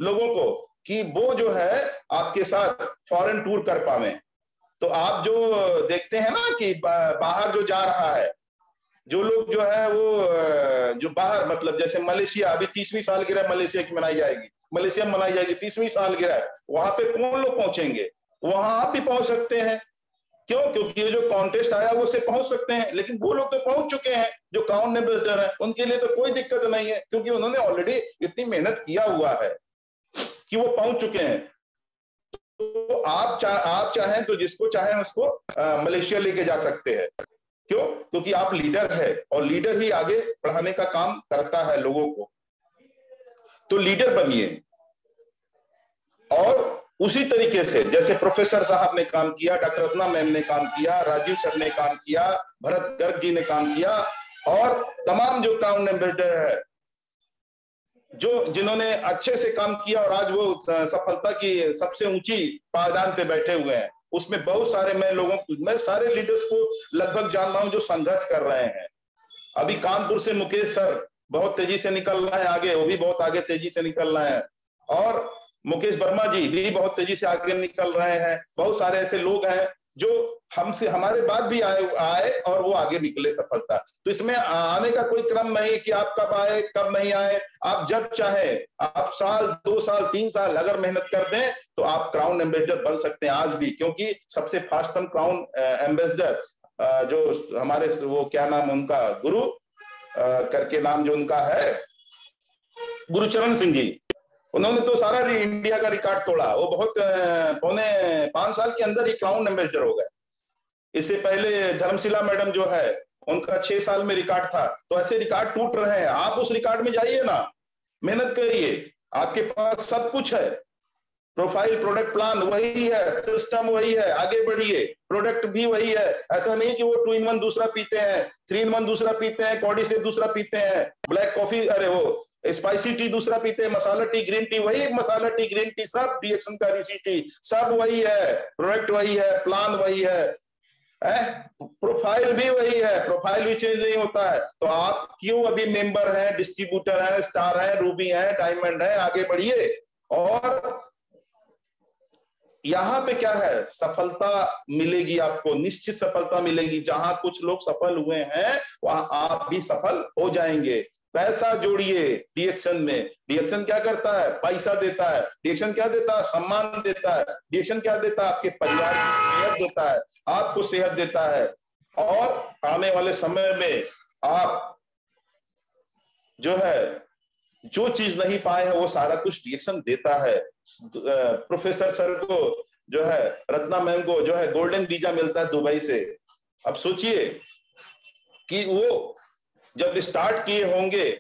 लोगों को, कि वो जो है आपके साथ फॉरेन टूर कर पावे। तो आप जो देखते हैं ना कि बाहर जो जा रहा है, जो लोग जो है वो जो बाहर, मतलब जैसे मलेशिया, अभी 30वीं सालगिरह मलेशिया की मनाई जाएगी, मलेशिया में मनाई जाएगी 30वीं सालगिरह, वहां पे कौन लोग पहुंचेंगे? वहां आप भी पहुंच सकते हैं। क्यों? क्योंकि ये जो कॉन्टेस्ट आया वो से पहुंच सकते हैं, लेकिन वो लोग तो पहुंच चुके हैं जो क्राउन एम्बेसडर हैं, उनके लिए तो कोई दिक्कत नहीं है, क्योंकि उन्होंने ऑलरेडी इतनी मेहनत किया हुआ है कि वो पहुंच चुके हैं। तो आप चाहें तो जिसको चाहें उसको मलेशिया लेके जा सकते हैं। क्यों? क्योंकि आप लीडर है, और लीडर ही आगे बढ़ाने का काम करता है लोगों को। तो लीडर बनिए, और उसी तरीके से जैसे प्रोफेसर साहब ने काम किया, डॉक्टर रत्ना मैम ने काम किया, राजीव सर ने काम किया, भरत गर्ग जी ने काम किया, और तमाम जो क्राउन एम्बेसडर है जो जिन्होंने अच्छे से काम किया और आज वो सफलता की सबसे ऊंची पायदान पे बैठे हुए हैं, उसमें बहुत सारे मैं सारे लीडर्स को लगभग जान रहा हूं जो संघर्ष कर रहे हैं। अभी कानपुर से मुकेश सर बहुत तेजी से निकल रहे हैं आगे, वो भी बहुत आगे तेजी से निकल रहे हैं, और मुकेश वर्मा जी भी बहुत तेजी से आगे निकल रहे हैं। बहुत सारे ऐसे लोग हैं जो हमसे हमारे बाद भी आए और वो आगे निकले सफलता। तो इसमें आने का कोई क्रम नहीं कि आप कब आए कब नहीं आए, आप जब चाहे, आप साल 2 साल 3 साल अगर मेहनत कर दें तो आप क्राउन एम्बेसडर बन सकते हैं आज भी। क्योंकि सबसे फास्टम क्राउन एम्बेसडर जो हमारे वो क्या नाम उनका, गुरु करके नाम जो उनका है, गुरुचरण सिंह जी, उन्होंने तो सारा इंडिया का रिकॉर्ड तोड़ा। वो बहुत पौने 5 साल के अंदर ही क्राउन एम्बेसडर हो गए। इससे पहले धर्मशिला मैडम जो है उनका 6 साल में रिकॉर्ड था। तो ऐसे रिकॉर्ड टूट रहे हैं, आप उस रिकॉर्ड में जाइए ना, मेहनत करिए, आपके पास सब कुछ है। प्रोफाइल प्रोडक्ट प्लान वही है, सिस्टम वही है, आगे बढ़िए, प्रोडक्ट भी वही है। ऐसा नहीं कि वो 2 in 1 दूसरा पीते हैं, 3 in 1 दूसरा पीते हैं, कॉडी से दूसरा पीते हैं, ब्लैक कॉफी, अरे वो स्पाइसी टी दूसरा पीते हैं, मसाला टी, ग्रीन टी, वही मसाला टी, ग्रीन टी, सब रिएक्शन का टी, सब वही है, प्रोडक्ट वही है, प्लान वही है, प्रोफाइल भी वही है, प्रोफाइल भी चेंज नहीं होता है। तो आप क्यों अभी मेंबर हैं, डिस्ट्रीब्यूटर हैं, स्टार हैं, रूबी हैं, डायमंड हैं, आगे बढ़िए। और यहां पे क्या है, सफलता मिलेगी आपको, निश्चित सफलता मिलेगी। जहां कुछ लोग सफल हुए हैं वहां आप भी सफल हो जाएंगे। पैसा जोड़िए डीएक्शन में। डीएक्शन क्या करता है? पैसा देता है। डीएक्शन क्या देता है? सम्मान देता है। डीएक्शन क्या देता है? आपके परिवार की सेहत देता है, आपको सेहत देता है। और आने वाले समय में आप जो है जो चीज नहीं पाए हैं वो सारा कुछ डीएक्शन देता है। प्रोफेसर सर को जो है, रत्ना मैम को जो है गोल्डन वीजा मिलता है दुबई से। अब सोचिए कि वो जब स्टार्ट किए होंगे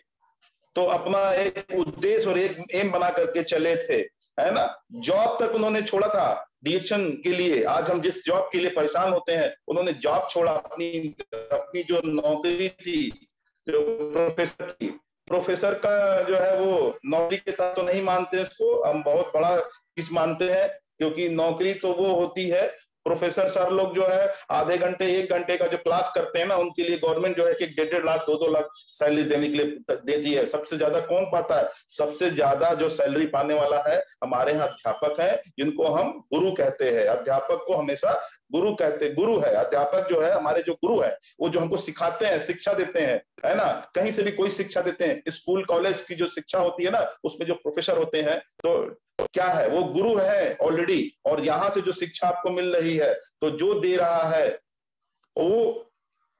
तो अपना एक उद्देश्य और एक एम बना करके चले थे, है ना। जॉब तक उन्होंने छोड़ा था डीएक्शन के लिए। आज हम जिस जॉब के लिए परेशान होते हैं, उन्होंने जॉब छोड़ा, अपनी अपनी जो नौकरी थी, जो प्रोफेसर की, प्रोफेसर का जो है वो नौकरी के साथ तो नहीं मानते इसको, हम बहुत बड़ा चीज मानते हैं। क्योंकि नौकरी तो वो होती है, प्रोफेसर सर लोग जो है आधे घंटे 1 घंटे का जो क्लास करते हैं ना, उनके लिए गवर्नमेंट जो है कि 1.5 लाख 2-2 लाख सैलरी देने के लिए देती है। सबसे ज्यादा कौन पाता है? सबसे ज्यादा जो सैलरी पाने वाला है हमारे यहाँ अध्यापक है, जिनको हम गुरु कहते हैं। अध्यापक को हमेशा गुरु कहते, गुरु है अध्यापक जो है, हमारे जो गुरु है वो जो हमको सिखाते हैं, शिक्षा देते हैं, है ना। कहीं से भी कोई शिक्षा देते हैं, स्कूल कॉलेज की जो शिक्षा होती है ना, उसमें जो प्रोफेसर होते हैं तो क्या है, वो गुरु है ऑलरेडी। और यहां से जो शिक्षा आपको मिल रही है, तो जो दे रहा है वो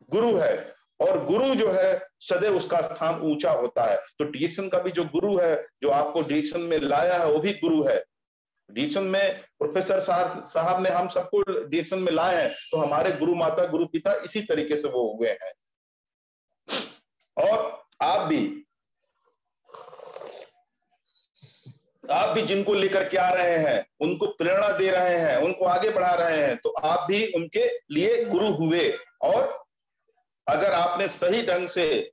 गुरु है। और गुरु जो है सदैव उसका स्थान ऊंचा होता है। तो डीएक्शन का भी जो गुरु है, जो आपको डीएक्शन में लाया है, वो भी गुरु है। डीएक्शन में प्रोफेसर साहब ने हम सबको डीएक्शन में लाए हैं, तो हमारे गुरु माता गुरु पिता इसी तरीके से वो हुए हैं। और आप भी जिनको लेकर के आ रहे हैं, उनको प्रेरणा दे रहे हैं, उनको आगे बढ़ा रहे हैं, तो आप भी उनके लिए गुरु हुए। और अगर आपने सही ढंग से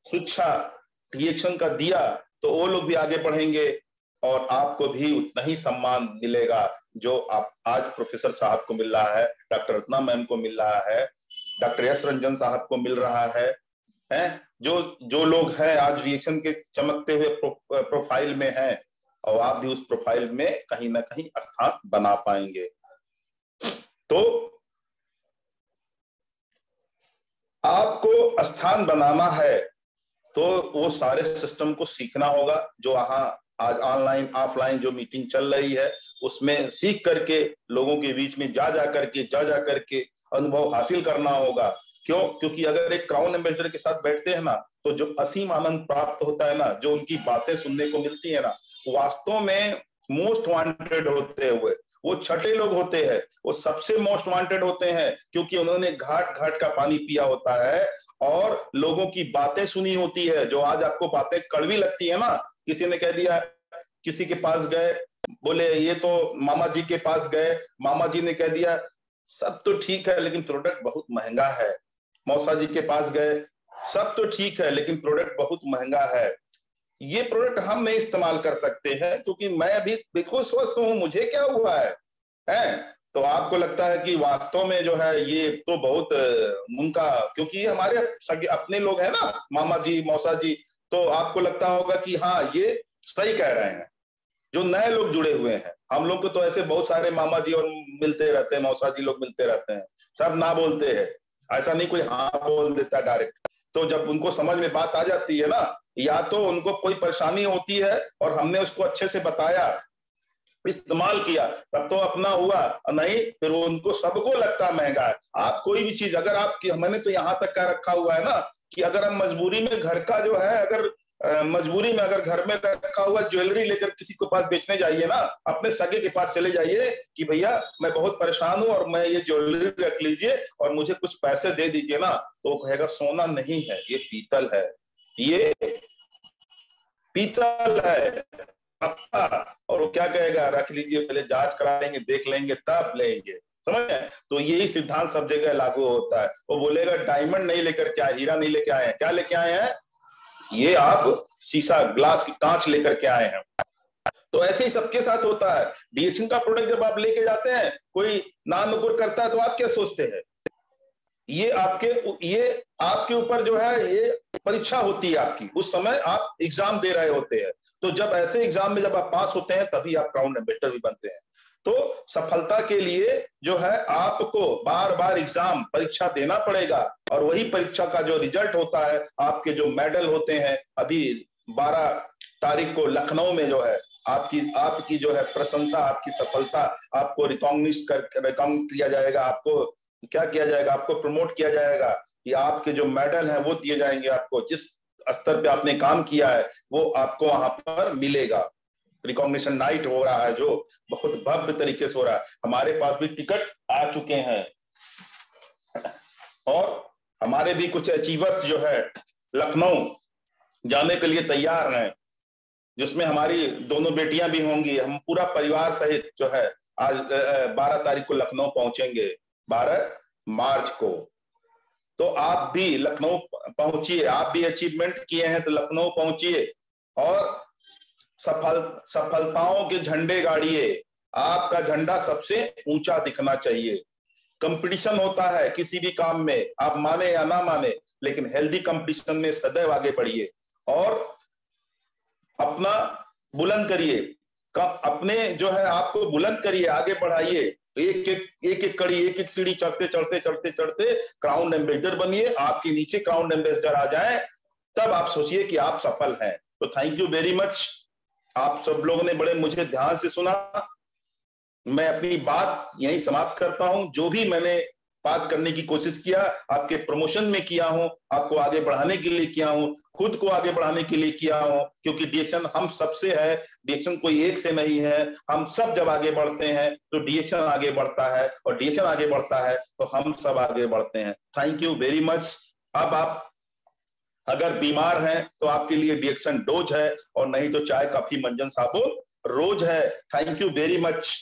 शिक्षा डीएक्शन का दिया तो वो लोग भी आगे बढ़ेंगे और आपको भी उतना ही सम्मान मिलेगा जो आप आज प्रोफेसर साहब को मिल रहा है, डॉक्टर रत्ना मैम को मिल रहा है, डॉक्टर एस रंजन साहब को मिल रहा है। जो लोग हैं आज रिएक्शन के चमकते हुए प्रोफाइल में हैं, और आप भी उस प्रोफाइल में कहीं ना कहीं स्थान बना पाएंगे। तो आपको स्थान बनाना है तो वो सारे सिस्टम को सीखना होगा, जो वहां आज ऑनलाइन ऑफलाइन जो मीटिंग चल रही है उसमें सीख करके लोगों के बीच में जा करके अनुभव हासिल करना होगा। क्यों? क्योंकि अगर एक क्राउन एम्बेसडर के साथ बैठते हैं ना तो जो असीम आनंद प्राप्त होता है ना, जो उनकी बातें सुनने को मिलती है ना, वास्तव में मोस्ट वांटेड होते हुए वो छठे लोग होते हैं, वो सबसे मोस्ट वांटेड होते हैं, क्योंकि उन्होंने घाट घाट का पानी पिया होता है और लोगों की बातें सुनी होती है। जो आज आपको बातें कड़वी लगती है ना, किसी ने कह दिया, किसी के पास गए, बोले ये तो मामा जी के पास गए, मामा जी ने कह दिया सब तो ठीक है लेकिन प्रोडक्ट बहुत महंगा है। मौसा जी के पास गए, सब तो ठीक है लेकिन प्रोडक्ट बहुत महंगा है। ये प्रोडक्ट हम नहीं इस्तेमाल कर सकते हैं क्योंकि मैं अभी बिल्कुल स्वस्थ हूं, मुझे क्या हुआ है? तो आपको लगता है कि वास्तव में जो है ये तो बहुत उनका, क्योंकि ये हमारे सगे अपने लोग हैं ना, मामा जी मौसा जी, तो आपको लगता होगा कि हाँ ये सही कह रहे हैं। जो नए लोग जुड़े हुए हैं, हम लोग को तो ऐसे बहुत सारे मामा जी और मिलते रहते हैं, मौसा जी लोग मिलते रहते हैं, सब ना बोलते हैं, ऐसा नहीं कोई हाँ बोल देता डायरेक्ट। तो जब उनको समझ में बात आ जाती है ना, या तो उनको कोई परेशानी होती है और हमने उसको अच्छे से बताया, इस्तेमाल किया, तब तो अपना हुआ, नहीं फिर उनको सबको लगता महंगा है। आप कोई भी चीज अगर आप, मैंने तो यहां तक का रखा हुआ है ना कि अगर हम मजबूरी में घर का जो है, अगर मजबूरी में अगर घर में रखा हुआ ज्वेलरी लेकर किसी के पास बेचने जाइए ना, अपने सगे के पास चले जाइए कि भैया मैं बहुत परेशान हूं और मैं ये ज्वेलरी रख लीजिए और मुझे कुछ पैसे दे दीजिए ना, तो वो कहेगा सोना नहीं है, ये पीतल है, ये पीतल है पक्का। और वो क्या कहेगा, रख लीजिए, पहले जांच करा लेंगे, देख लेंगे तब लेंगे। समझ? तो यही सिद्धांत सब जगह लागू होता है। वो बोलेगा डायमंड नहीं लेकर के आए, हीरा नहीं लेके आए हैं, क्या लेके आए हैं? ये आप शीशा ग्लास की कांच लेकर के आए हैं। तो ऐसे ही सबके साथ होता है। डीएक्शन का प्रोडक्ट जब आप लेके जाते हैं, कोई ना नुकुर करता है तो आप क्या सोचते हैं? ये आपके ऊपर जो है ये परीक्षा होती है आपकी, उस समय आप एग्जाम दे रहे होते हैं। तो जब ऐसे एग्जाम में जब आप पास होते हैं तभी आप क्राउन एम्बेसडर भी बनते हैं। तो सफलता के लिए जो है आपको बार बार एग्जाम परीक्षा देना पड़ेगा और वही परीक्षा का जो रिजल्ट होता है, आपके जो मेडल होते हैं, अभी 12 तारीख को लखनऊ में जो है आपकी जो है प्रशंसा, आपकी सफलता, आपको रिकॉग्निशन किया जाएगा, आपको क्या किया जाएगा, आपको प्रमोट किया जाएगा, कि आपके जो मेडल हैं वो दिए जाएंगे आपको, जिस स्तर पे आपने काम किया है वो आपको वहां पर मिलेगा। रिकॉग्निशन नाइट हो रहा है जो बहुत भव्य तरीके से हो रहा है। हमारे पास भी टिकट आ चुके हैं और हमारे भी कुछ अचीवर्स जो है लखनऊ जाने के लिए तैयार हैं, जिसमें हमारी दोनों बेटियां भी होंगी। हम पूरा परिवार सहित जो है आज 12 तारीख को लखनऊ पहुंचेंगे, 12 मार्च को। तो आप भी लखनऊ पहुंचिए, आप भी अचीवमेंट किए हैं तो लखनऊ पहुंचिए और सफलताओं के झंडे गाड़िए। आपका झंडा सबसे ऊंचा दिखना चाहिए। कंपटीशन होता है किसी भी काम में, आप माने या ना माने, लेकिन हेल्दी कंपटीशन में सदैव आगे बढ़िए और अपना बुलंद करिए, अपने जो है आपको बुलंद करिए, आगे बढ़ाइए। एक कड़ी, एक एक सीढ़ी चढ़ते चढ़ते चढ़ते चढ़ते क्राउन एम्बेसडर बनिए। आपके नीचे क्राउन एम्बेसडर आ जाए, तब आप सोचिए कि आप सफल हैं। तो थैंक यू वेरी मच। आप सब लोगों ने बड़े मुझे ध्यान से सुना। मैं अपनी बात यहीं समाप्त करता हूं। जो भी मैंने बात करने की कोशिश किया, आपके प्रमोशन में किया हूं, आपको आगे बढ़ाने के लिए किया हूं, खुद को आगे बढ़ाने के लिए किया हूं, क्योंकि डीएक्शन हम सबसे है, डीएक्शन कोई एक से नहीं है। हम सब जब आगे बढ़ते हैं तो डीएक्शन आगे बढ़ता है और डीएक्शन आगे बढ़ता है तो हम सब आगे बढ़ते हैं। Thank you very much. अब आप अगर बीमार हैं तो आपके लिए डीएक्शन डोज है और नहीं तो चाय कॉफी मंजन साबुन रोज है। Thank you very much.